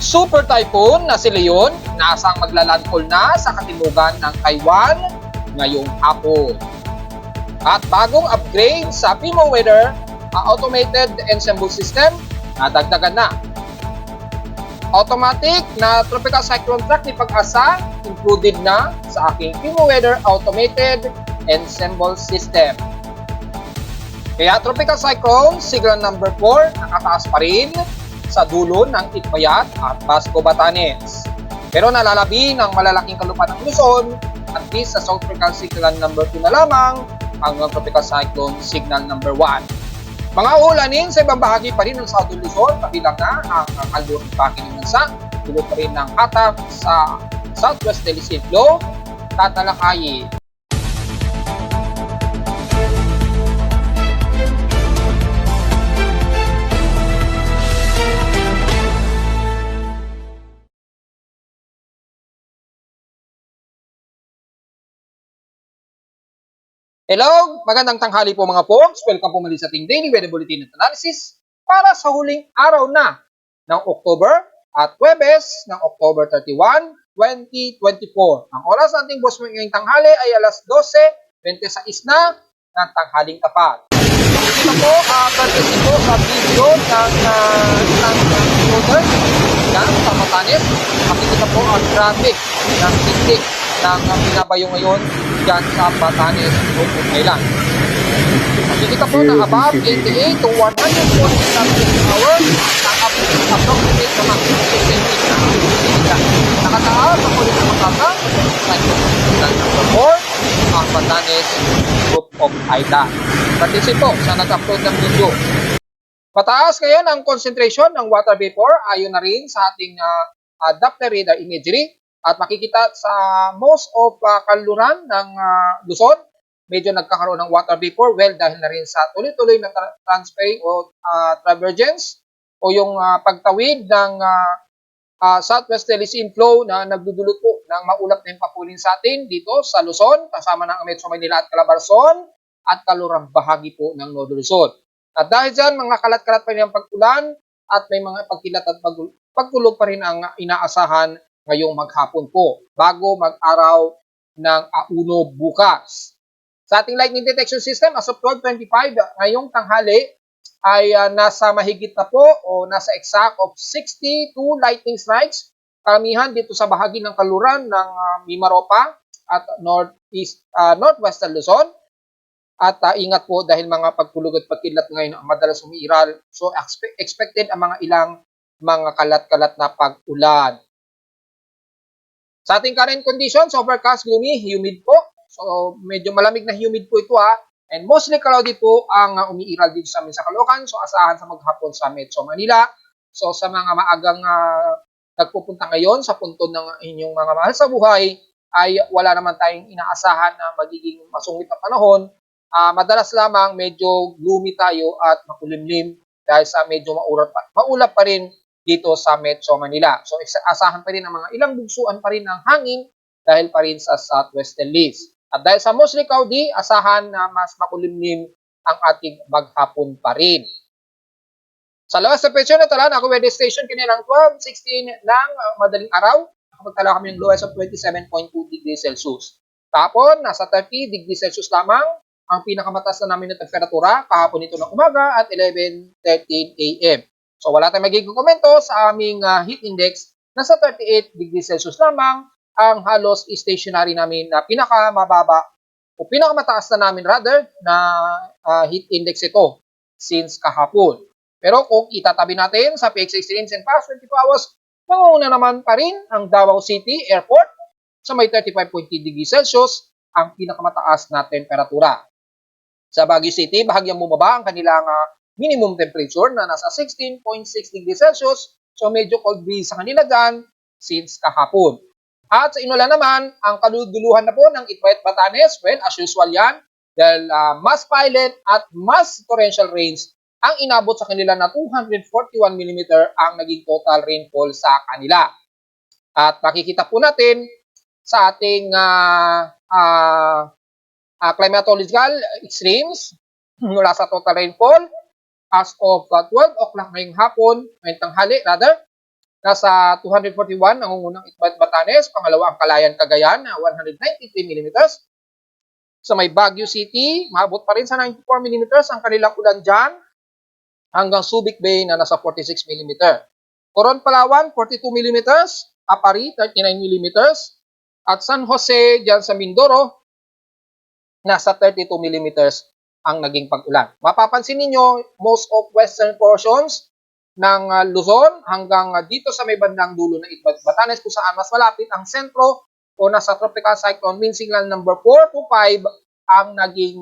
Super typhoon na si Leon nasang maglalandfall na sa katimugan ng Taiwan ngayong hapon. At bagong upgrade sa PMO Weather, automated ensemble system na dagdagan na. Automatic na tropical cyclone track ni Pag-asa included na sa aking PMO Weather automated ensemble system. Kaya tropical cyclone signal number 4 nakataas pa rin sa dulo ng Itbayat at Basco, Batanes. Pero nalalabi ng malalaking kalupaan ng Luzon at least sa South Tropical Cyclone number 2 na lamang hanggang Tropical Cyclone Signal number 1. Mga ulanin sa ibang bahagi pa rin ng Southern Luzon, kabilang na ang kalurang bahagi ng bansa, tulad pa rin ng hatak sa Southwest Delicate Flow, tatalakayin. Hello! Magandang tanghali po mga folks. Welcome po muli sa ating Daily Weather Bulletin at Analysis para sa huling araw na ng October at Huwebes ng October 31, 2024. Ang oras ng ating boss ngayong tanghali ay alas 12:26 na ng tanghaling tapat. Ito po, courtesy po sa video ng isang shooter ng Batanes. Makikita po ang traffic ng titik ng binabayo ngayon dyan sa Batanes, Bukod Island. Makikita po na above 88 to 140 km/h ang approximate na maximum na nakataas ang ulit ng makakang cyclone number 4 ang Batanes, Group of Island. Participate po sa nag-upload ng video. Mataas ngayon ang concentration ng water vapor ayon na rin sa ating Doppler radar imagery. At makikita sa most of kanluran ng Luzon, medyo nagkakaroon ng water vapor. Well, dahil na rin sa tuloy-tuloy na transferring o travergence o yung pagtawid ng Southwest Delicate Flow na nagdudulot po ng maulap na yung papulin sa atin dito sa Luzon, kasama ng Metro Manila at Calabarzon at kalurang bahagi po ng Northern Luzon. At dahil dyan, mga kalat-kalat pa rin ang pag-ulan at may mga pagkilat at pagkulog pa rin ang inaasahan ngayong maghapon po, bago mag-araw ng auno bukas. Sa ating lightning detection system, as of 12:25 ngayong tanghali, ay nasa mahigit na po o nasa exact of 62 lightning strikes, karamihan dito sa bahagi ng kaluran ng Mimaropa at northwestern Luzon. At ingat po dahil mga pagkulog at pagkilat ngayon ang madalas umiiral. So expected ang mga ilang mga kalat-kalat na pag-ulan. Sa ating current conditions, overcast, gloomy, humid po. So, medyo malamig na humid po ito And mostly cloudy po ang umiiral dito sa amin sa Caloocan. So, asahan sa maghapon sa Metro Manila. So, sa mga maagang nagpupunta ngayon sa puntod ng inyong mga mahal sa buhay, ay wala naman tayong inaasahan na magiging masungit na panahon. Madalas lamang medyo gloomy tayo at makulimlim dahil sa medyo maulap pa rin dito sa Metro Manila. So, asahan pa rin ang mga ilang bugsuan pa rin ng hangin dahil pa rin sa southwesterlies. At dahil sa mostly cloudy, asahan na mas makulimlim ang ating maghapon pa rin. Sa lowest temperature na tala, ako weather station kanilang 12:16 ng madaling araw. Nakapagtala kami ng lowest of 27.2 degrees Celsius. Kahapon, nasa 30 degrees Celsius lamang ang pinakamataas na namin na temperatura kahapon ito ng umaga at 11:13 a.m. So, wala tayong magiging komento sa aming heat index. Nasa 38 degrees Celsius lamang ang halos stationary namin na pinakamababa o pinakamataas na namin rather na heat index ito since kahapon. Pero kung itatabi natin sa PX Extremes and past 24 hours, nangunguna naman pa rin ang Davao City Airport sa may 35.3 degrees Celsius ang pinakamataas na temperatura. Sa Baguio City, bahagyang bumaba ang kanilang minimum temperature na nasa 16.6 degrees Celsius. So medyo cold breeze sa kanila dyan since kahapon. At sa Inola naman, ang kaluduluhan na po ng Itbayat Batanes, well, as usual yan, dahil mass pilot at mass torrential rains ang inabot sa kanila na 241 mm ang naging total rainfall sa kanila. At makikita po natin sa ating climatological extremes mula sa total rainfall as of 12 o'clock ngayong hapon, ngayong tanghali rather, nasa 241 ang unang Itbat Batanes, pangalawa ang Calayan Cagayan na 193 millimeters. Sa may Baguio City, maabot pa rin sa 94 millimeters ang kanilang ulan dyan, hanggang Subic Bay na nasa 46 millimeter. Coron Palawan, 42 millimeters. Apari, 39 millimeters. At San Jose, dyan sa Mindoro, nasa 32 millimeters ang naging pag-ulan. Mapapansin ninyo, most of western portions ng Luzon hanggang dito sa may bandang dulo ng Itbat Batanes kung saan mas malapit ang sentro o nasa tropical cyclone wind signal number 4 to 5 ang naging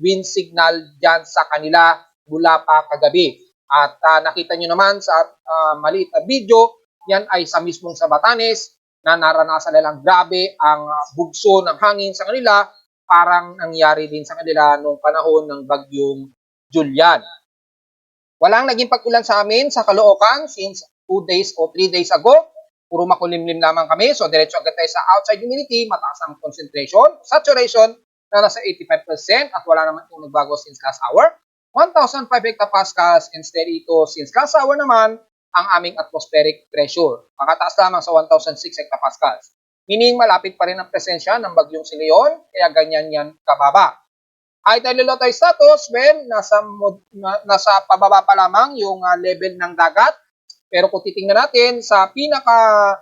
wind signal dyan sa kanila mula pa kagabi. At nakita nyo naman sa maliit na video, yan ay sa mismong sa Batanes na naranasan nilang grabe ang bugso ng hangin sa kanila, parang nangyari din sa kanila noong panahon ng bagyong Julian. Walang naging pag-ulan sa amin sa Caloocan since 2 days o 3 days ago. Puro makulimlim lamang kami. So, diretso agad tayo sa outside humidity. Mataas ang concentration, saturation na nasa 85% at wala naman itong nagbago since last hour. 1,005 hectopascals and steady ito since last hour naman ang aming atmospheric pressure. Makataas lamang sa 1,006 hectopascals. Meaning malapit pa rin ang presensya ng bagyong si Leon, kaya ganyan yan kababa. High tide low tide status, well, nasa pababa pa lamang yung level ng dagat. Pero kung titingnan natin sa pinaka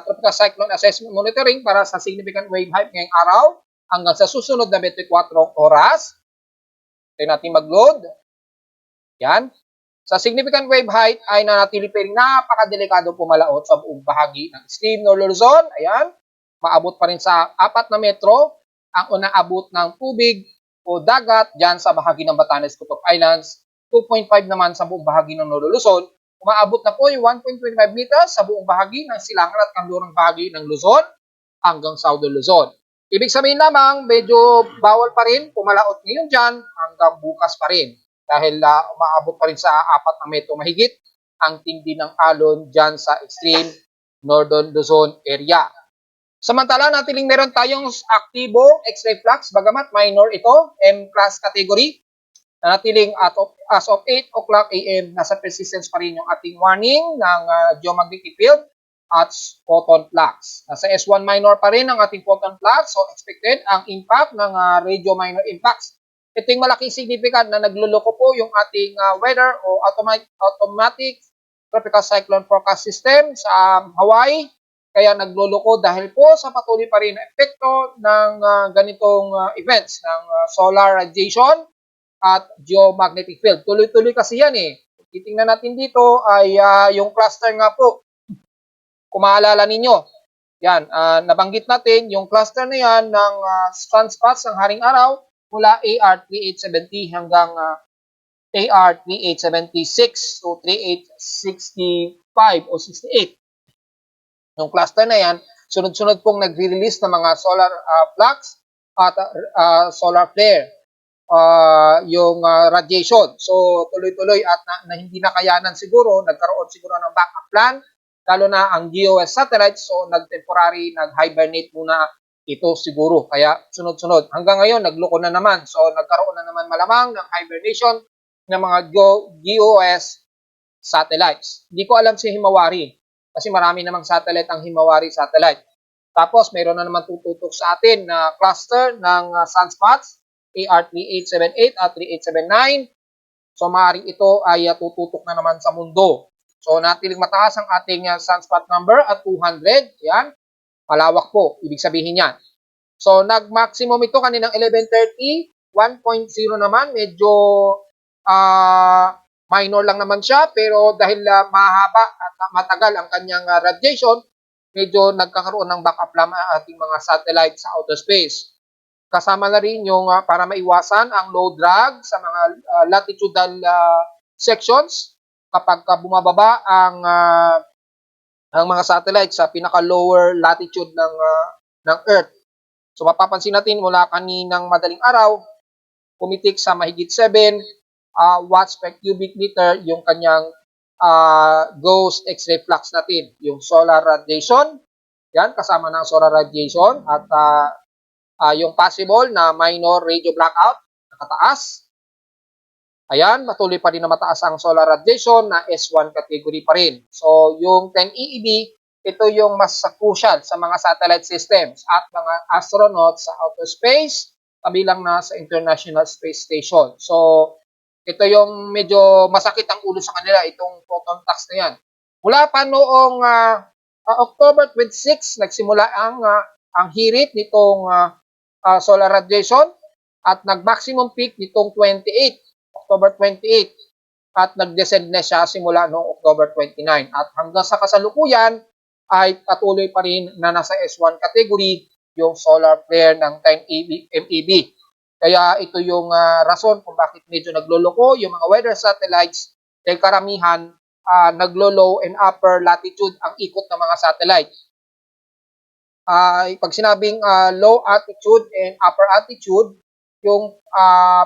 tropical cyclone assessment monitoring para sa significant wave height ngayong araw hanggang sa susunod na 24 oras, tingnan natin mag-load. Yan. Sa significant wave height ay nanatili pa rin napakadelikado pumalaot sa buong bahagi ng extreme Northern Luzon. Ayan. Maabot pa rin sa 4 na metro ang unaabot ng tubig o dagat dyan sa bahagi ng Batanes, Cook Islands, 2.5 naman sa buong bahagi ng Northern Luzon. Umaabot na po yung 1.25 meters sa buong bahagi ng silangan at kanlurang bahagi ng Luzon hanggang Southern Luzon. Ibig sabihin lamang, medyo bawal pa rin pumalaot ngayon dyan hanggang bukas pa rin. Dahil umaabot pa rin sa 4 na metro mahigit ang tindi ng alon dyan sa extreme Northern Luzon area. Samantala, natiling meron tayong aktibo X-ray flux, bagamat minor ito, M-class category. Natiling as of 8 o'clock AM, nasa persistence pa rin yung ating warning ng geomagnetic field at photon flux. Nasa S1 minor pa rin ang ating photon flux, so expected ang impact ng radio minor impacts. Ito yung malaking significant na nagluloko po yung ating weather o automatic tropical cyclone forecast system sa Hawaii. Kaya nagluloko dahil po sa patuloy pa rin na epekto ng ganitong events ng solar radiation at geomagnetic field. Tuloy-tuloy kasi yan eh. Titingnan natin dito ay yung cluster nga po. Kung maalala ninyo, yan, nabanggit natin yung cluster na yan ng sunspots ng haring araw mula AR 3870 hanggang AR 3876 to 3865 o 68. Yung cluster na yan, sunod-sunod pong nagre-release ng mga solar flux at solar flare, yung radiation. So, tuloy-tuloy at na hindi nakayanan siguro, nagkaroon siguro ng backup plan, lalo na ang GOS satellites, so nag-temporary, nag-hibernate muna ito siguro. Kaya sunod-sunod. Hanggang ngayon, nagloko na naman. So, nagkaroon na naman malamang ng hibernation ng mga GOS satellites. Hindi ko alam si Himawari. Kasi marami namang satellite ang Himawari satellite. Tapos, mayroon na naman tututok sa atin na cluster ng sunspots, AR3878 at 3879. So, maaaring ito ay tututok na naman sa mundo. So, natiling mataas ang ating sunspot number at 200. Yan. Malawak po. Ibig sabihin yan. So, nag-maximum ito kaninang 11:30. 1.0 naman. Medyo minor lang naman siya, pero dahil mahaba at matagal ang kanyang radiation, medyo nagkakaroon ng backup lamang ang ating mga satellite sa outer space. Kasama na rin yung para maiwasan ang low drag sa mga latitudinal sections kapag bumababa ang mga satellite sa pinaka-lower latitude ng Earth. So mapapansin natin mula kaninang madaling araw, pumitik sa mahigit 7 watts per cubic meter yung kanyang ghost X-ray flux natin. Yung solar radiation, yan, kasama ng solar radiation at yung possible na minor radio blackout, nakataas. Ayan, patuloy pa rin na mataas ang solar radiation na S1 category pa rin. So, yung 10 EeB, ito yung mas crucial sa mga satellite systems at mga astronauts sa outer space, kabilang na sa International Space Station. So, ito yung medyo masakit ang ulo sa kanila, itong photon tax na yan. Mula pa noong October 26, nagsimula ang hirit nitong solar radiation at nag-maximum peak nitong 28, October 28, at nag-descend na siya simula noong October 29. At hanggang sa kasalukuyan ay patuloy pa rin na nasa S1 category yung solar flare ng 10 MeV. Kaya ito yung rason kung bakit medyo nagloloko yung mga weather satellites dahil karamihan naglo-low and upper latitude ang ikot ng mga satellite. Pag sinabing low altitude and upper altitude, yung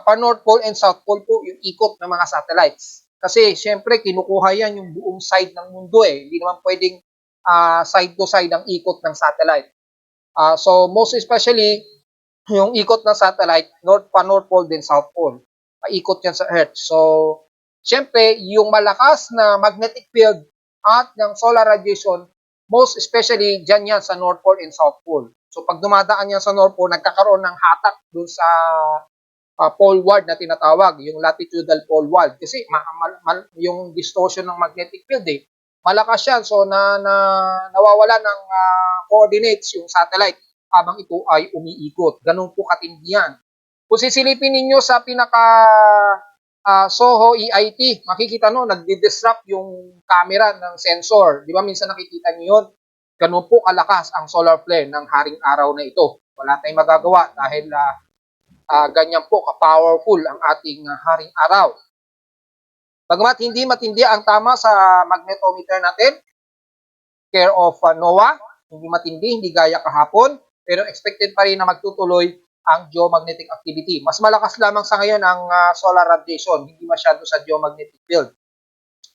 pa-North Pole and South Pole po yung ikot ng mga satellites. Kasi syempre kinukuha yan yung buong side ng mundo eh. Hindi naman pwedeng side to side ang ikot ng satellite. So most especially yung ikot ng satellite, pa-North Pole din South Pole. Paikot yan sa Earth. So syempre yung malakas na magnetic field at ng solar radiation, most especially dyan yan sa North Pole and South Pole. So pag dumadaan yan sa North Pole, nagkakaroon ng hatak dun sa poleward na tinatawag, yung latitudinal poleward. Kasi yung distortion ng magnetic field malakas yan. So nawawala ng coordinates yung satellite habang ito ay umiikot. Ganun po katindi yan. Kung sisilipin ninyo sa pinaka SOHO EIT, makikita nagdi-disrupt yung camera ng sensor. Di ba minsan nakikita niyo yun? Ganun po kalakas ang solar flare ng haring araw na ito. Wala tayong magagawa dahil ganyan po ka-powerful ang ating haring araw. Bagamat hindi matindi ang tama sa magnetometer natin, care of NOAA, hindi matindi, hindi gaya kahapon, pero expected pa rin na magtutuloy ang geomagnetic activity. Mas malakas lamang sa ngayon ang solar radiation, hindi masyado sa geomagnetic field.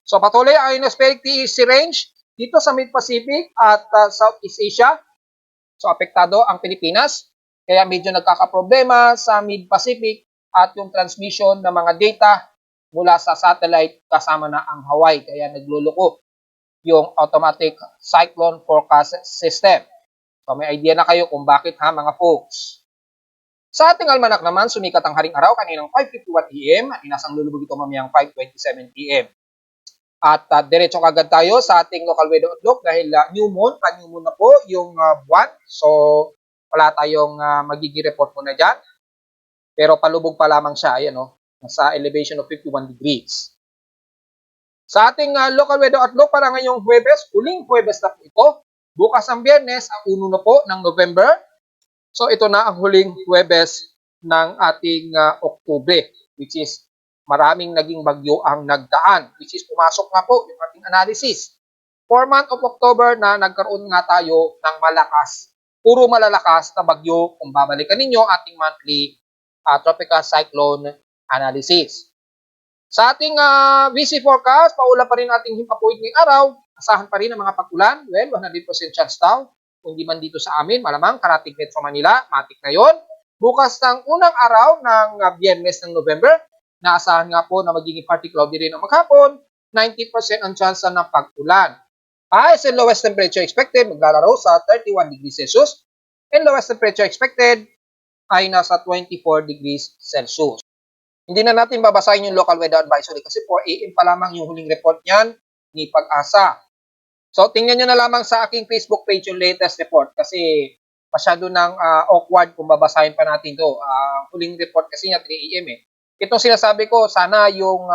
So patuloy ang ionospheric TEC range dito sa Mid-Pacific at Southeast Asia. So apektado ang Pilipinas, kaya medyo nagkakaproblema sa Mid-Pacific at yung transmission ng mga data mula sa satellite kasama na ang Hawaii, kaya nagluluko yung automatic cyclone forecast system. So may idea na kayo kung bakit mga folks. Sa ating almanak naman, sumikat ang haring araw kaninang 5:51 AM at inasang lulubog ito mamayang 5:27 PM. At diretso kagad tayo sa ating local weather outlook dahil new moon, pa-new moon na po yung buwan. So wala tayong magiging report muna dyan. Pero palubog pa lamang siya, ayan nasa elevation of 51 degrees. Sa ating local weather outlook para ngayong Huwebes, huling Huwebes na po ito. Bukas ang Biyernes, ang 1 na po ng November. So ito na ang huling Huwebes ng ating Oktubre, which is maraming naging bagyo ang nagdaan, which is pumasok nga po yung ating analysis. For month of October na nagkaroon nga tayo ng malakas, puro malalakas na bagyo kung babalikan ninyo ating monthly tropical cyclone analysis. Sa ating VC forecast, paulan pa rin ating himpapuid ngayong araw, asahan pa rin ang mga pag-ulan, well, 100% chance daw. Kung di man dito sa amin, malamang karating Metro Manila, matik na yon. Bukas ng unang araw ng Biyernes ng November, naasahan nga po na magiging partly cloudy rin ang maghapon, 90% ang chance ng pag-ulan. Highest and lowest temperature expected, maglalaro sa 31 degrees Celsius, and lowest temperature expected ay nasa 24 degrees Celsius. Hindi na natin babasahin yung local weather advisory kasi 4 AM pa lamang yung huling report niyan ni Pag-asa. So, tingnan nyo na lamang sa aking Facebook page yung latest report kasi masyado nang awkward kung babasahin pa natin to. Huling report kasi niya 3 AM Itong sinasabi ko, sana yung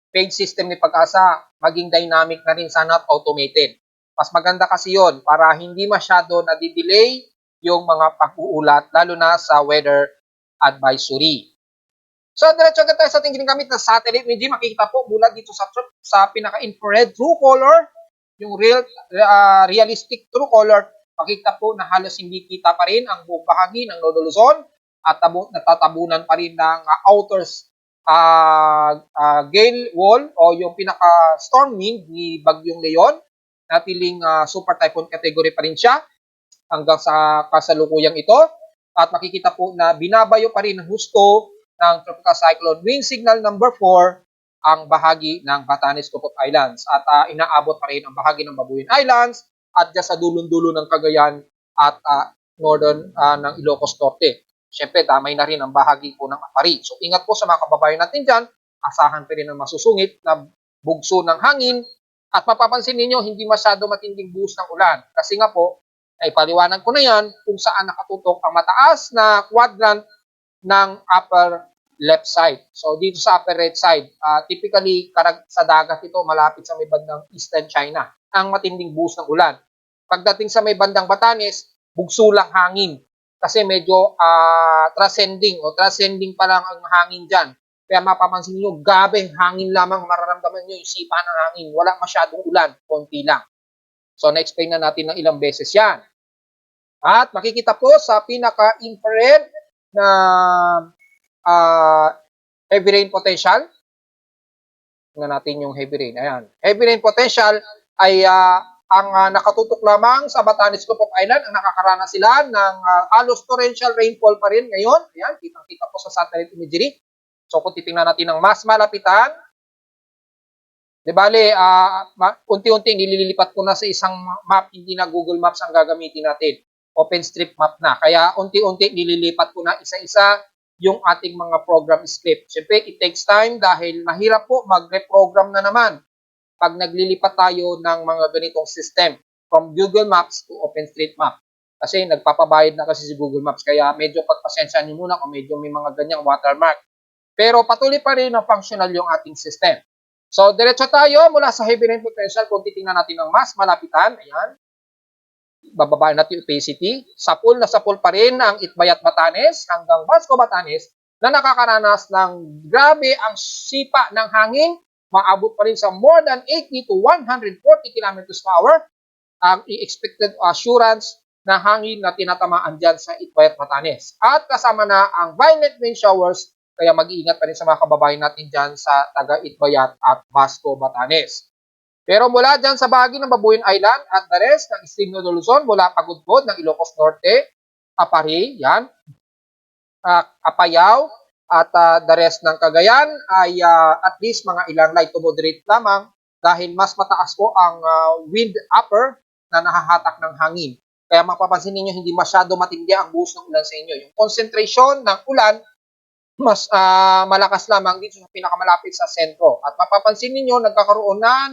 page system ni Pag-asa maging dynamic na rin, sana automated. Mas maganda kasi yon para hindi masyado nadidelay yung mga pag-uulat, lalo na sa weather advisory. So, diretso agad tayo sa ating ginagamit na satellite imaging. Makikita po mula dito sa pinaka-infrared true color, yung realistic true color, makikita po na halos hindi kita pa rin ang buong bahagi ng Nodo Luzon at natatabunan pa rin ng outer gale wall o yung pinaka-storm wind ni Bagyong Leon na piling super typhoon category pa rin siya hanggang sa kasalukuyang ito. At makikita po na binabayo pa rin ng husto ng Tropical Cyclone Wind Signal number 4 ang bahagi ng Batanes Cupot Islands at inaabot pa rin ang bahagi ng Babuyan Islands at dyan sa dulong-dulo ng Cagayan at northern ng Ilocos Norte. Siyempre, damay na rin ang bahagi po ng Apari. So, ingat po sa mga kababayan natin dyan. Asahan pa rin ang masusungit na bugso ng hangin. At mapapansin ninyo, hindi masyado matinding buhos ng ulan. Kasi nga po, ay paliwanag ko na yan kung saan nakatutok ang mataas na quadrant ng upper left side. So, dito sa upper right side, typically, sa dagat ito, malapit sa may bandang Eastern China, ang matinding buhos ng ulan. Pagdating sa may bandang Batanes, bugso lang hangin. Kasi medyo transcending pa lang ang hangin dyan. Kaya mapapansin nyo, gabing hangin lamang mararamdaman nyo yung sipa ng hangin. Wala masyadong ulan, konti lang. So, na-explain na natin ng ilang beses yan. At makikita po sa pinaka-infrared na heavy rain potential. Tingnan natin yung heavy rain. Ayan. Heavy rain potential ay ang nakatutok lamang sa Batanes Cupot Island. Ang nakakaranas sila ng halos torrential rainfall pa rin ngayon. Ayan, kitang-kita po sa satellite imagery. So, kung titingnan natin ng mas malapitan, di bale, unti-unti nililipat ko na sa isang map, hindi na Google Maps ang gagamitin natin. OpenStreetMap na. Kaya unti-unti nililipat ko na isa-isa yung ating mga program script. Siyempre, it takes time dahil mahirap po mag-reprogram na naman pag naglilipat tayo ng mga ganitong system from Google Maps to OpenStreetMap. Kasi nagpapabayad na kasi si Google Maps. Kaya medyo pagpasensya niyo muna kung medyo may mga ganyang watermark. Pero patuloy pa rin na functional yung ating system. So, diretso tayo mula sa heavy rain potential. Kung titingnan natin ng mas malapitan, ayan, bababa natin yung opacity. Sapul na sapul pa rin ang Itbayat Batanes hanggang Basco Batanes na nakakaranas ng grabe ang sipa ng hangin. Maabot pa rin sa more than 80 to 140 km per hour ang expected assurance na hangin na tinatamaan dyan sa Itbayat Batanes. At kasama na ang violent rain showers. Kaya mag-iingat pa rin sa mga kababayan natin dyan sa taga-Itbayat at Basco, Batanes. Pero mula dyan sa bahagi ng Babuyan Island at the rest ng Extreme Northern Luzon, mula Pagudpod ng Ilocos Norte, Apari, yan, Apayao, at the rest ng Cagayan ay at least mga ilang light to moderate lamang dahil mas mataas po ang wind upper na nahahatak ng hangin. Kaya mapapansin ninyo hindi masyado matindi ang buhos ng ulan sa inyo. Yung concentration ng ulan mas malakas lamang dito sa pinakamalapit sa sentro. At mapapansin niyo nagkakaroon na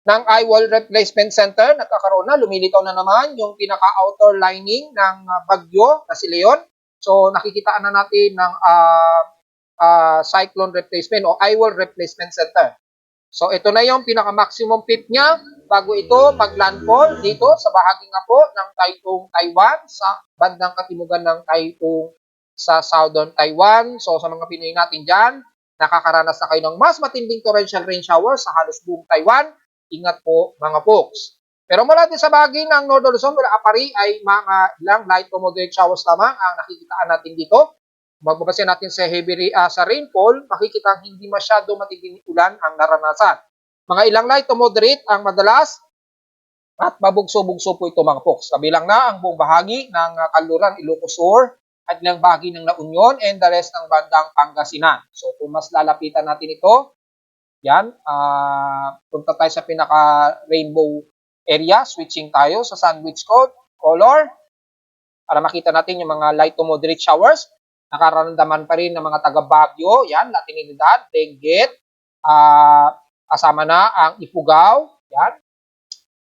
ng eye wall replacement center, nagkakaroon na, lumilitaw na naman yung pinaka-outer lining ng bagyo na si Leon. So nakikitaan na natin ng cyclone replacement o eye wall replacement center. So ito na yung pinaka-maximum peak niya bago ito mag-landfall dito sa bahagi nga po ng Taitung, Taiwan, sa bandang katimugan ng Taitung sa southern Taiwan. So sa mga Pinoy natin dyan, nakakaranas na kayo ng mas matinding torrential rain showers sa halos buong Taiwan. Ingat po mga folks. Pero mula din sa bahagi ng Northern Luzon, mula Apari ay mga ilang light to moderate showers lamang ang nakikitaan natin dito. Magbabase natin sa sa rainfall, makikita hindi masyado matinding ulan ang naranasan. Mga ilang light to moderate ang madalas at mabugso-bugso po ito mga folks. Kabilang na ang buong bahagi ng Kanluran, Ilocos Sur at ilang bahagi ng La Union and the rest ng bandang Pangasinan. So kung mas lalapitan natin ito, yan, punta tayo sa pinaka-rainbow area, switching tayo sa sandwich color para makita natin yung mga light to moderate showers. Nakaramdaman pa rin ng mga taga Baguio, yan, La Trinidad, Benguet, kasama na ang Ifugao, yan,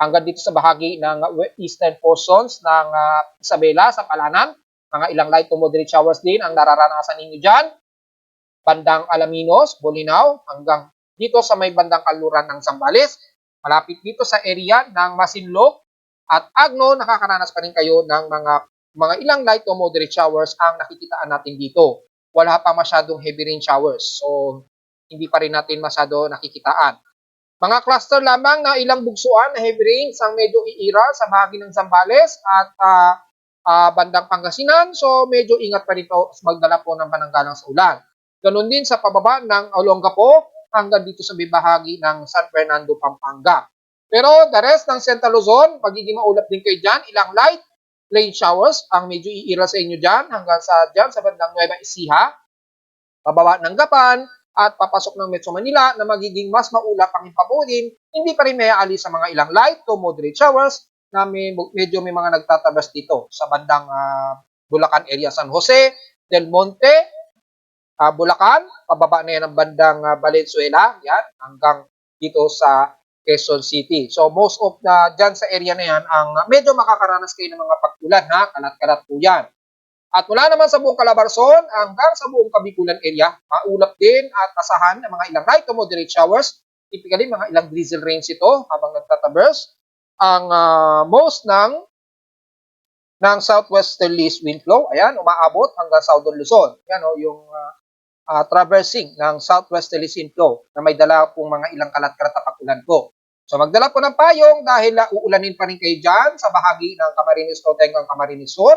hanggang dito sa bahagi ng eastern portions ng Isabela sa Palanan, mga ilang light to moderate showers din ang nararanasan ninyo dyan, bandang Alaminos, Bolinao, hanggang dito sa may bandang Kanluran ng Zambales, malapit dito sa area ng Masinloc at Agno, nakakaranas pa rin kayo ng mga ilang light to moderate showers ang nakikitaan natin dito. Wala pa masyadong heavy rain showers. So, hindi pa rin natin masyado nakikitaan. Mga cluster lamang na ilang bugsuan na heavy rains ang medyo iira sa bahagi ng Zambales at bandang Pangasinan. So, medyo ingat pa rin ito magdala po ng pananggalang sa ulan. Ganun din sa pababa ng Olongapo hanggang dito sa bahagi ng San Fernando, Pampanga. Pero the rest ng Central Luzon, magiging maulap din kayo dyan. Ilang light rain showers ang medyo iira sa inyo dyan hanggang sa bandang Nueva Ecija, pababa ng Gapan, at papasok ng Metro Manila na magiging mas maulap ang himpapuin, hindi pa rin may aalis sa mga ilang light to moderate showers na medyo may mga nagtatabas dito sa bandang Bulacan area, San Jose, Del Monte, Bulacan, pababa na yan ng bandang Valenzuela, yan, hanggang dito sa Quezon City. So most of dyan sa area na yan, ang medyo makakaranas kayo ng mga pagkulan, ha, kalat-kalat po yan. At mula naman sa buong Calabarzon hanggang sa buong Kabikulan area, maulap din at asahan ng mga ilang light to moderate showers. Typically, mga ilang drizzle rains ito habang nagtatabers. Ang most ng southwesterly wind flow, ayan, umaabot hanggang Southern Luzon. Yan o, yung traversing ng southwesterly wind flow na may dala pong mga ilang kalat-kalat na pagulan po. So magdala po ng payong dahil uulanin pa rin kayo dyan sa bahagi ng Camarines Norte hanggang Camarines Sur.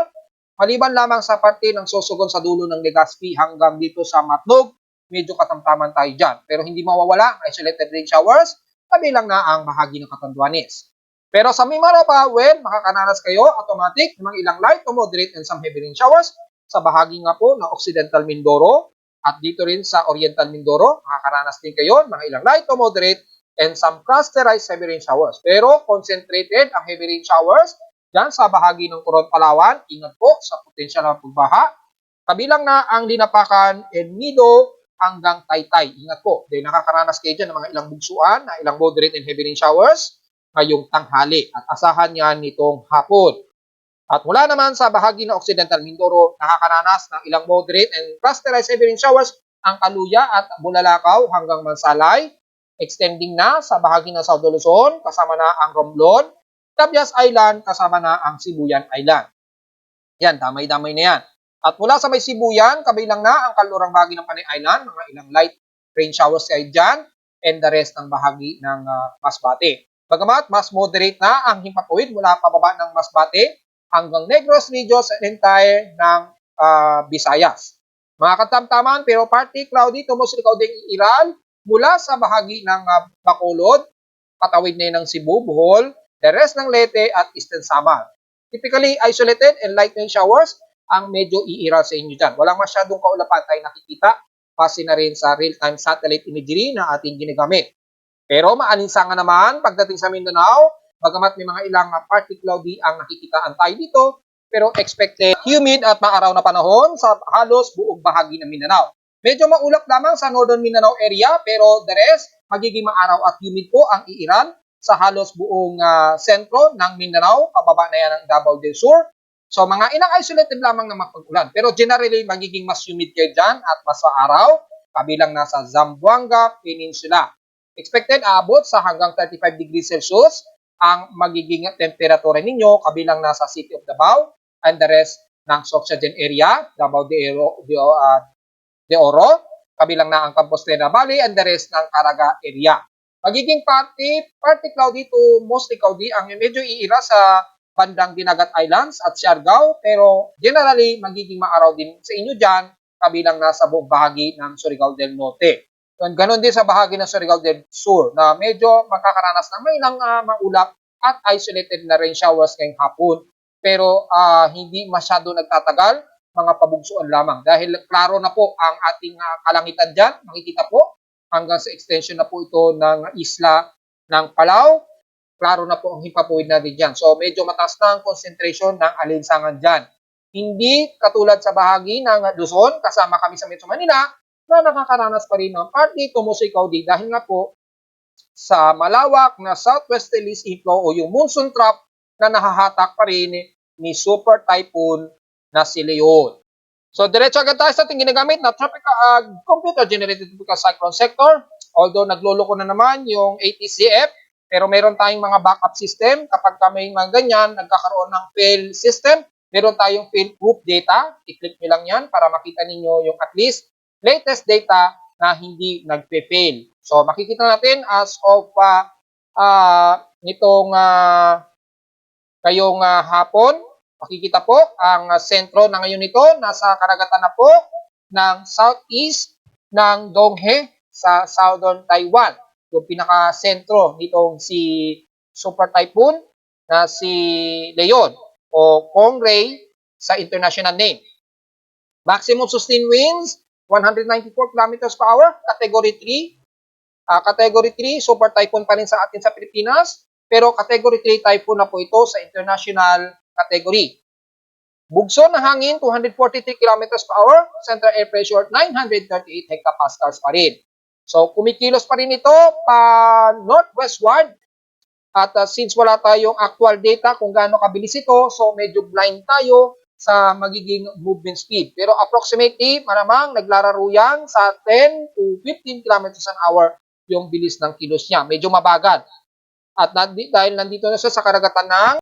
Maliban lamang sa parte ng Sorsogon sa dulo ng Legazpi hanggang dito sa Matnog, medyo katamtaman tayo dyan. Pero hindi mawawala ang isolated rain showers, kabilang na ang bahagi ng Catanduanes. Pero sa Mimara pa, makakanaras kayo automatic ng mga ilang light to moderate and some heavy rain showers sa bahagi nga po ng Occidental Mindoro at dito rin sa Oriental Mindoro, makakaranas din kayo ng mga ilang light to moderate and some clusterized heavy rain showers. Pero concentrated ang heavy rain showers dyan sa bahagi ng Coron, Palawan, ingat po sa potensyal ng pagbaha. Kabilang na ang Dinapacan and Nido hanggang Taytay. Ingat po, dahil nakakaranas kayo dyan ng mga ilang bugsuan, na ilang moderate and heavy rain showers ngayong tanghali. At asahan yan nitong hapon. At mula naman sa bahagi ng Occidental Mindoro, nakakaranas ng ilang moderate and clusterized heavy rain showers ang Kaluya at Bulalakaw hanggang Mansalay. Extending na sa bahagi ng South Luzon, kasama na ang Romblon, Tabias Island, kasama na ang Sibuyan Island. Yan, damay-damay na yan. At mula sa may Sibuyan, kabilang na ang kalurang bahagi ng Panay Island, mga ilang light rain showers kayo dyan, and the rest ng bahagi ng Masbate. Bagamat, mas moderate na ang himpapawid mula pababa ng Masbate hanggang Negros Regions and entire ng Visayas. Mga katamtaman, pero partly cloudy to mostly cloudy iral mula sa bahagi ng Bacolod, patawid na yun ng Cebu, Bohol, the rest ng Leyte at Eastern Samar. Typically, isolated and light rain showers ang medyo iiral sa inyo dyan. Walang masyadong kaulapan tayo nakikita base na rin sa real-time satellite imagery na ating ginagamit. Pero maalinsangan naman pagdating sa Mindanao, bagamat may mga ilang partly cloudy ang nakikitaan tayo dito, pero expected humid at maaraw na panahon sa halos buong bahagi ng Mindanao. Medyo maulap lamang sa Northern Mindanao area, pero the rest, magiging maaraw at humid po ang iiral sa halos buong sentro ng Mindanao, pababa na yan ng Davao del Sur. So mga ilang isolated lamang na mapag-ulan. Pero generally, magiging mas humid kayo dyan at mas maaraw, kabilang nasa Zamboanga Peninsula. Expected aabot sa hanggang 35 degrees Celsius ang magiging temperatura ninyo, kabilang nasa City of Davao and the rest ng Sorsogon area, Davao de Oro, kabilang na ang Compostela Valley and the rest ng Caraga area. Magiging partly cloudy to mostly cloudy ang medyo iira sa bandang Dinagat Islands at Siargao, pero generally magiging maaraw din sa inyo dyan, kabilang na sa buong bahagi ng Surigao del Norte. Ganon din sa bahagi ng Surigao del Sur na medyo makakaranas ng may ilang maulap at isolated na rain showers ngayong hapon, pero hindi masyado nagtatagal, mga pabugsuan lamang dahil klaro na po ang ating kalangitan dyan, makikita po hanggang sa extension na po ito ng isla ng Palau, klaro na po ang himpapuwid natin dyan. So medyo mataas na ang concentration ng alinsangan dyan. Hindi katulad sa bahagi ng Luzon, kasama kami sa Metro Manila, na nakakaranas pa rin ng partly to mostly cloudy dahil nga po sa malawak na southwesterly inflow o yung monsoon trough na nahahatak pa rin ni super typhoon na si Leon. So, diretso agad tayo sa ating ginagamit na computer-generated tropical cyclone sector. Although, nagluloko na naman yung ATCF, pero meron tayong mga backup system. Kapag may mga ganyan, nagkakaroon ng fail system, meron tayong fail proof data. I-click nyo lang yan para makita ninyo yung at least latest data na hindi nagpe-fail. So, makikita natin as of nitong ngayong hapon, makikita po ang sentro na ngayon nito, nasa karagatan na po ng southeast ng Donghae sa southern Taiwan. Yung pinaka-sentro nitong si super typhoon na si Leon. o Kongray sa international name. Maximum sustained winds, 194 kilometers per hour, Category 3. Category 3, super typhoon pa rin sa atin sa Pilipinas, pero Category 3 typhoon na po ito sa international category. Bugso ng hangin, 243 kilometers per hour, central air pressure, 938 hectopascals pa rin. So, kumikilos pa rin ito pa northwestward. At since wala tayong actual data kung gaano kabilis ito, so medyo blind tayo sa magiging movement speed. Pero approximately, maramang naglararo yan sa 10 to 15 kilometers an hour yung bilis ng kilos niya. Medyo mabagal. At dahil nandito na siya sa karagatan ng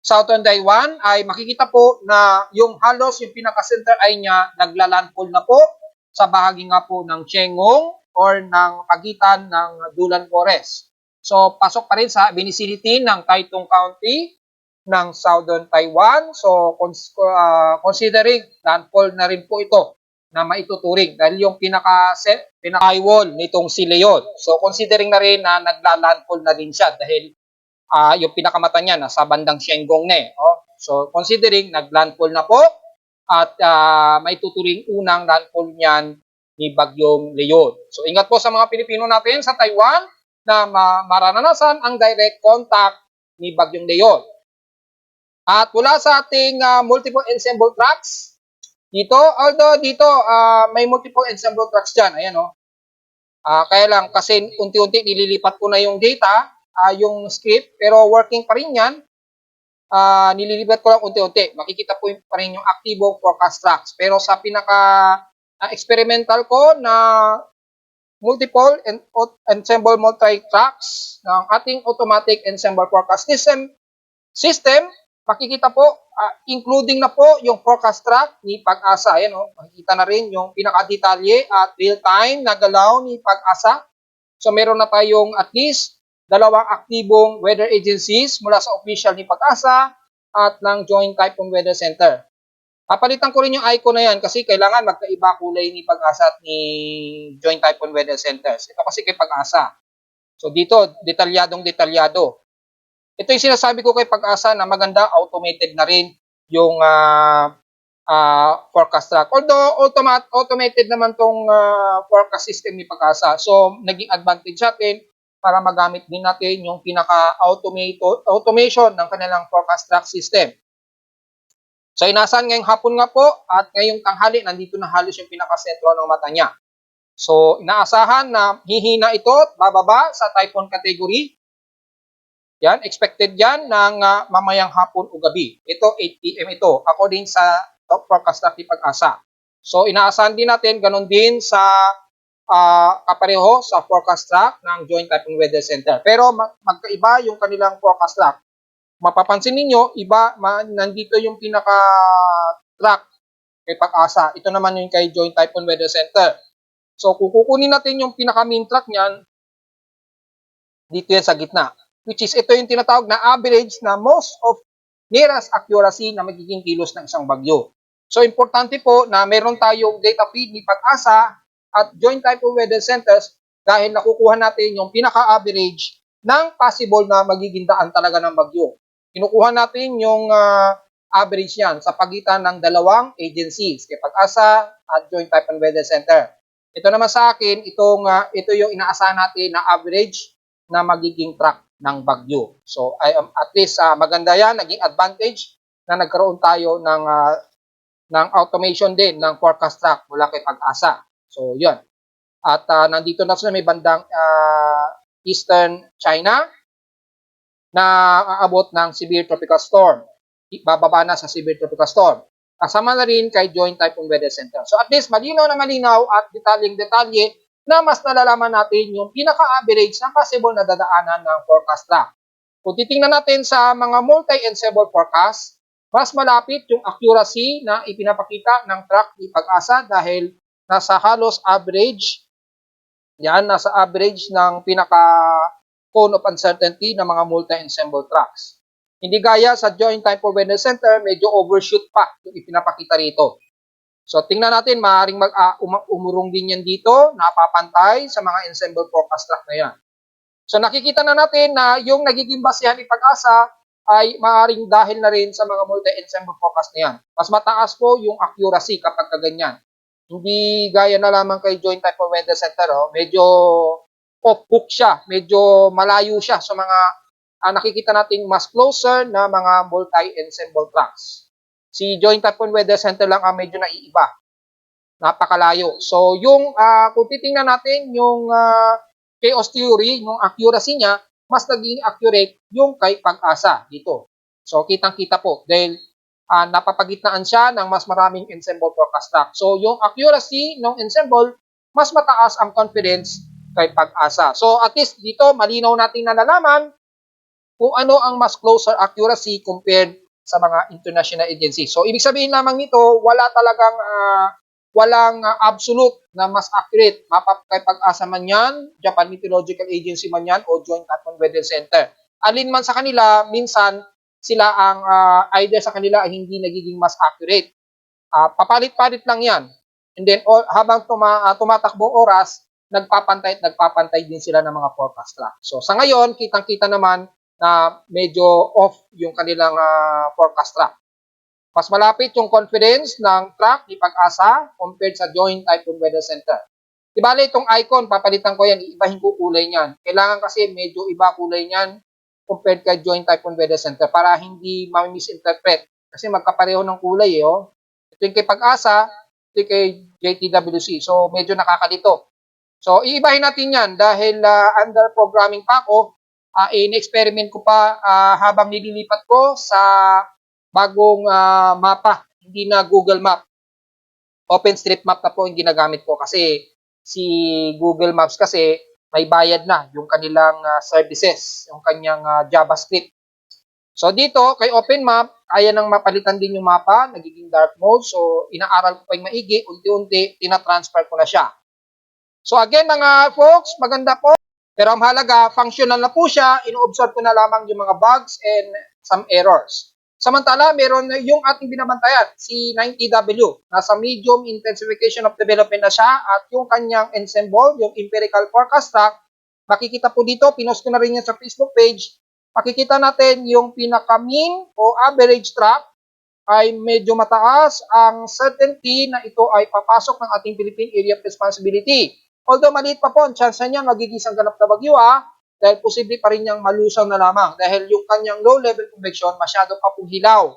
Southern Taiwan, ay makikita po na yung halos yung pinaka-center ay niya naglalandfall na po sa bahagi nga po ng Chengong or ng pagitan ng Dulan Forest. So, pasok pa rin sa vicinity ng Taitung County ng Southern Taiwan. So, considering landfall na rin po ito na maituturing dahil yung pinaka-wall nitong si Leon. So, considering na rin na nagla-landfall na rin siya dahil yung pinakamata niya nasa bandang Shenggong na eh. Oh. So, considering nag-landfall na po at maituturing unang landfall niyan ni Bagyong Leon. So, ingat po sa mga Pilipino natin sa Taiwan na maranasan ang direct contact ni Bagyong Leon. At mula sa ating multiple ensemble tracks, dito, although dito may multiple ensemble tracks dyan, ayan o. Kaya lang kasi unti-unti nililipat ko na yung data, yung script, pero working pa rin yan. Nililipat ko lang unti-unti. Makikita po pa rin yung aktibong forecast tracks. Pero sa pinaka-experimental ko na multiple ensemble multi-tracks ng ating automatic ensemble forecast system, makikita po, including na po yung forecast track ni Pag-asa. Ayan, makikita na rin yung pinaka-detalye at real-time na galaw ni Pag-asa. So, meron na tayong at least dalawang aktibong weather agencies mula sa official ni Pag-asa at ng Joint Typhoon Weather Center. Papalitan ko rin yung icon na yan kasi kailangan magkaiba kulay ni Pag-asa at ni Joint Typhoon Weather Center. Ito kasi kay Pag-asa. So dito, detalyadong-detalyado. Ito yung sinasabi ko kay Pag-asa na maganda, automated na rin yung forecast track. Although automated naman tong forecast system ni Pag-asa. So naging advantage natin para magamit din natin yung pinaka-automation ng kanilang forecast track system. So, inasahan ngayong hapon nga po at ngayong tanghali, nandito na halos yung pinaka-sentro ng mata niya. So, inaasahan na hihina ito at bababa sa typhoon category. Yan, expected yan ng mamayang hapon o gabi. Ito, 8 p.m. ito, according sa top forecast track ni Pag-asa. So, inaasahan din natin, ganun din sa kapareho sa forecast track ng Joint Typhoon Weather Center. Pero magkaiba yung kanilang forecast track. Mapapansin ninyo, nandito yung pinaka-track kay Pag-asa. Ito naman yung kay Joint Typhoon Weather Center. So, kung kukunin natin yung pinaka-main track niyan, dito yan sa gitna. Which is, ito yung tinatawag na average na most of nearest accuracy na magiging kilos ng isang bagyo. So, importante po na meron tayong data feed ni Pag-asa at Joint Typhoon Weather Centers dahil nakukuha natin yung pinaka-average ng possible na magiging daan talaga ng bagyo. Kinukuha natin yung average yan sa pagitan ng dalawang agencies, kay Pag-asa at Joint Typhoon Weather Center. Ito naman sa akin, ito yung inaasahan natin na average na magiging track ng bagyo. So, at least maganda yan, naging advantage na nagkaroon tayo ng automation din ng forecast track mula kay Pag-asa. So, yun. At nandito na sa may bandang Eastern China, na aabot ng severe tropical storm. Bababa na sa severe tropical storm. Kasama na rin kay Joint Typhoon Weather Center. So at least malinaw na malinaw at detalyeng-detalye na mas nalalaman natin yung pinaka-average na possible na dadaanan ng forecast track. Kung titingnan natin sa mga multi-ensemble forecast, mas malapit yung accuracy na ipinapakita ng track ni Pag-asa dahil nasa halos average, yan, nasa average ng cone of uncertainty ng mga multi-ensemble tracks. Hindi gaya sa Joint Typhoon Weather Center, medyo overshoot pa yung ipinapakita rito. So, tingnan natin, maaaring umurong din yan dito, napapantay sa mga ensemble forecast track na yan. So, nakikita na natin na yung nagiging basehan ni Pag-asa ay maaaring dahil na rin sa mga multi-ensemble forecast na yan. Mas mataas po yung accuracy kapag kaganyan. Hindi gaya na lamang kay Joint Typhoon Weather Center, medyo off-book siya, medyo malayo siya sa mga nakikita nating mas closer na mga multi-ensemble tracks. Si Joint Typhoon Weather Center lang ang medyo naiiba. Napakalayo. So, yung kung titingnan natin yung chaos theory, yung accuracy niya, mas naging accurate yung kay Pag-asa dito. So, kitang-kita po dahil napapagitnaan siya ng mas maraming ensemble forecast track. So, yung accuracy ng ensemble, mas mataas ang confidence kay Pag-asa. So, at least dito, malinaw natin nalalaman kung ano ang mas closer accuracy compared sa mga international agencies. So, ibig sabihin lamang nito, wala talagang walang absolute na mas accurate. Kay Pag-asa man yan, Japan Meteorological Agency man yan, o Joint Typhoon Weather Center. Alin man sa kanila, minsan sila ang either sa kanila ay hindi nagiging mas accurate. Papalit-palit lang yan. And then habang tumatakbong oras, nagpapantay at nagpapantay din sila ng mga forecast track. So sa ngayon, kitang-kita naman na medyo off yung kanilang forecast track. Mas malapit yung confidence ng track ni Pag-asa compared sa Joint Typhoon Weather Center. Ibali itong icon, papalitan ko yan, iibahin ko kulay niyan. Kailangan kasi medyo iba kulay niyan compared kay Joint Typhoon Weather Center para hindi ma-misinterpret. Kasi magkapareho ng kulay Ito yung kay Pag-asa, ito yung kay JTWC. So, medyo nakakalito. So, iibahin natin yan dahil under programming pa ako, in-experiment ko pa habang nililipat ko sa bagong mapa, hindi na Google Map. OpenStreetMap na po yung ginagamit ko kasi si Google Maps kasi may bayad na yung kanilang services, yung kanyang JavaScript. So dito, kay OpenMap, kaya nang mapalitan din yung mapa, nagiging dark mode. So inaaral ko pa yung maigi, unti-unti, tinatransfer ko na siya. So again mga folks, maganda po. Pero ang halaga, functional na po siya, ino-observe ko na lamang yung mga bugs and some errors. Samantala, meron yung ating binabantayan, si 90W. Nasa medium intensification of development na siya at yung kanyang ensemble, yung empirical forecast track, makikita po dito, pinost ko na rin yan sa Facebook page, makikita natin yung pinaka-mean o average track ay medyo mataas ang certainty na ito ay papasok ng ating Philippine Area of Responsibility. Although maliit pa po, ang chance niya magiging isang ganap na bagyo dahil posible pa rin niyang malusaw na lamang dahil yung kanyang low-level convection masyado pa pong hilaw.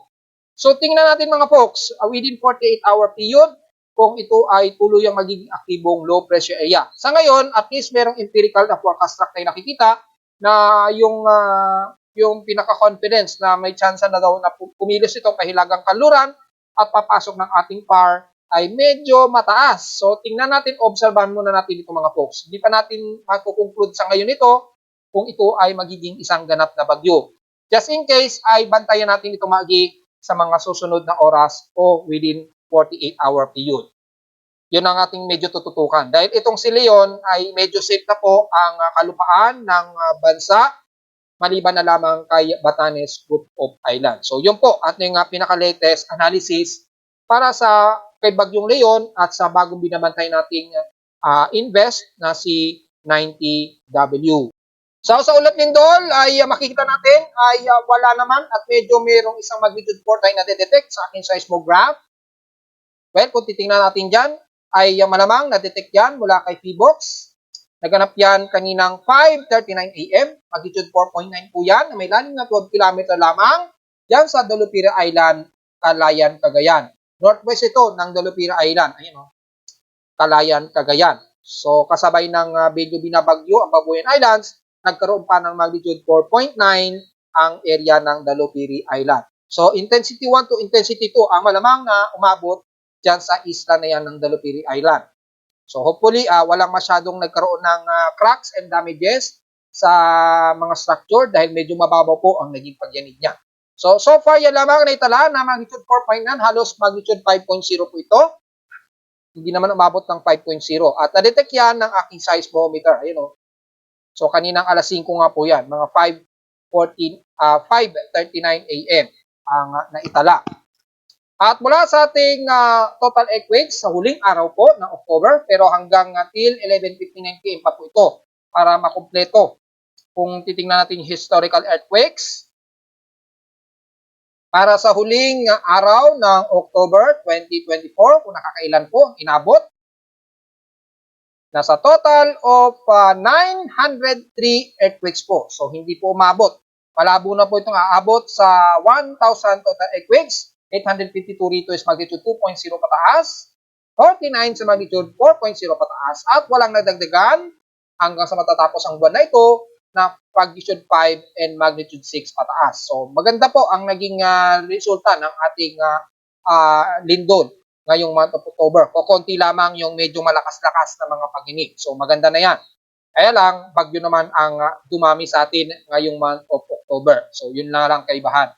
So tingnan natin mga folks, within 48-hour period, kung ito ay tuluyang magiging aktibong low pressure area. Sa ngayon, at least merong empirical na forecast track tayo nakikita na yung pinaka-confidence na may chance na daw na pumilos ito kahilagang kanluran at papasok ng ating PAR ay medyo mataas. So tingnan natin, obserbahan muna natin ito mga folks. Hindi pa natin makukonclude sa ngayon ito kung ito ay magiging isang ganap na bagyo. Just in case, ay bantayan natin ito magi sa mga susunod na oras o within 48-hour period. Yun ang ating medyo tututukan. Dahil itong si Leon ay medyo safe na po ang kalupaan ng bansa maliban na lamang kay Batanes Group of Islands. So yun po ating pinaka-latest analysis para sa kay Bagyong Leon at sa bagong binabantay nating invest na si 90W. So sa ulat lindol ay makikita natin ay wala naman at medyo mayroong isang magnitude 4 tayo na-detect sa aking seismograph. Well, kung titingnan natin dyan, ay malamang na-detect yan mula kay PHIVOX. Naganap yan kaninang 5:39 AM, magnitude 4.9 po yan, na may lalim na 12 km lamang dyan sa Dolopira Island, Calayan, Cagayan. Northwest ito ng Dolopira Island. Ayun Calayan, Cagayan. So kasabay ng medyo binabagyo ang Babuyan Islands, nagkaroon pa ng magnitude 4.9 ang area ng Dalupiri Island. So, intensity 1 to intensity 2 ang malamang na umabot dyan sa isla na yan ng Dalupiri Island. So, hopefully, walang masyadong nagkaroon ng cracks and damages sa mga structure dahil medyo mababaw po ang naging pagyanig niya. So far, yan lamang na itala na magnitude 4.9, halos magnitude 5.0 po ito. Hindi naman umabot ng 5.0. At na-detect yan ng aking seismometer. Ayun So, kaninang alas 5 nga po yan, mga 5:39 AM ang naitala. At mula sa ating total earthquakes sa huling araw po ng October, pero hanggang till 11:59 PM pa po ito para makumpleto. Kung titingnan natin historical earthquakes, Para sa huling araw ng October 2024, kung nakakailan po inabot, nasa total of 903 earthquakes po. So, hindi po umabot. Malabo na po itong aabot sa 1,000 total earthquakes. 852 rito is magnitude 2.0 pataas, 49 sa magnitude 4.0 pataas, at walang nadagdagan hanggang sa matatapos ang buwan na ito na magnitude 5 and magnitude 6 pataas. So, maganda po ang naging resulta ng ating lindol ngayong month of October. Konti lamang yung medyo malakas-lakas na mga paghinig. So, maganda na yan. Kaya lang, bagyo naman ang dumami sa atin ngayong month of October. So, yun na lang kaibahan.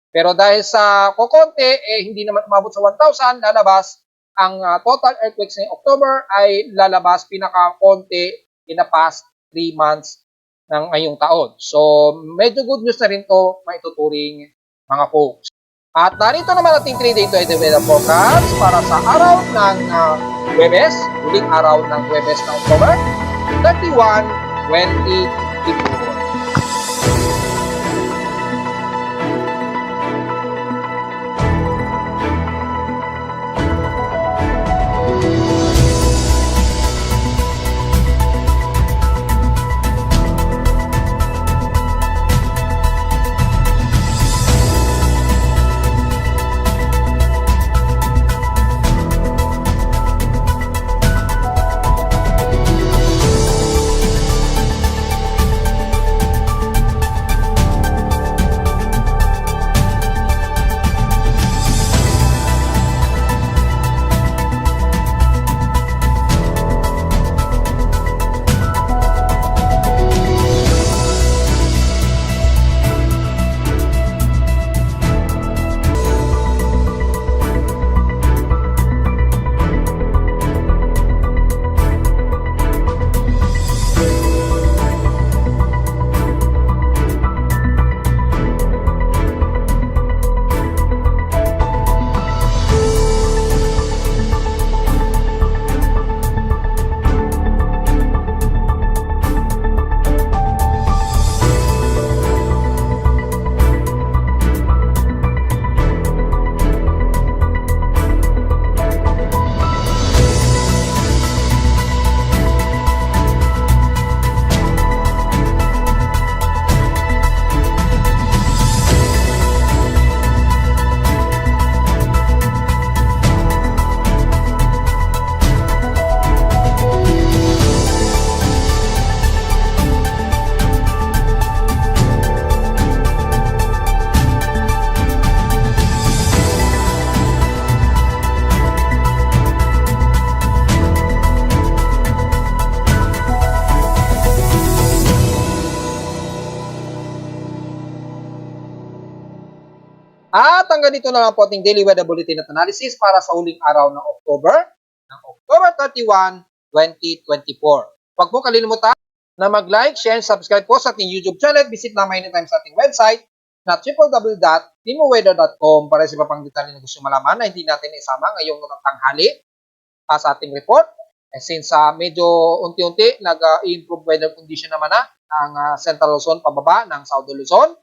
Pero dahil sa kokonti, hindi naman umabot sa 1,000, lalabas ang total earthquakes ngayong October ay lalabas pinaka-konti in the past 3 months ng ngayong taon. So, medyo good news na rin to maituturing mga folks. At narito naman ating 3-day weather forecast para sa araw ng Huwebes, huling araw ng Huwebes ng October 31, 2024. At hanggang dito na lang po ating daily weather bulletin at analysis para sa huling araw ng October 31, 2024. Huwag po kalimutan na mag-like, share, and subscribe po sa ating YouTube channel. Visit naman anytime sa ating website na www.timoweather.com para sa iba pang detalye na gusto malaman na hindi natin isama ngayong tanghali sa ating report. Since medyo unti-unti nag-improve weather condition naman na ang Central Luzon pababa ng South Luzon.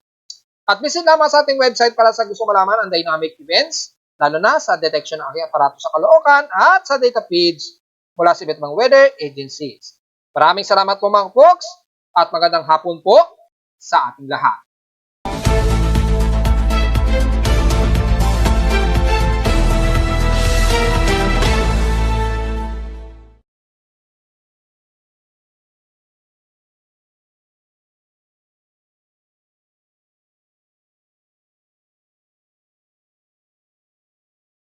At visit naman sa ating website para sa gusto malaman ang dynamic events, lalo na sa detection ng aking aparato sa Caloocan at sa data feeds mula sa iba't ibang weather agencies. Maraming salamat po mga folks at magandang hapon po sa ating lahat.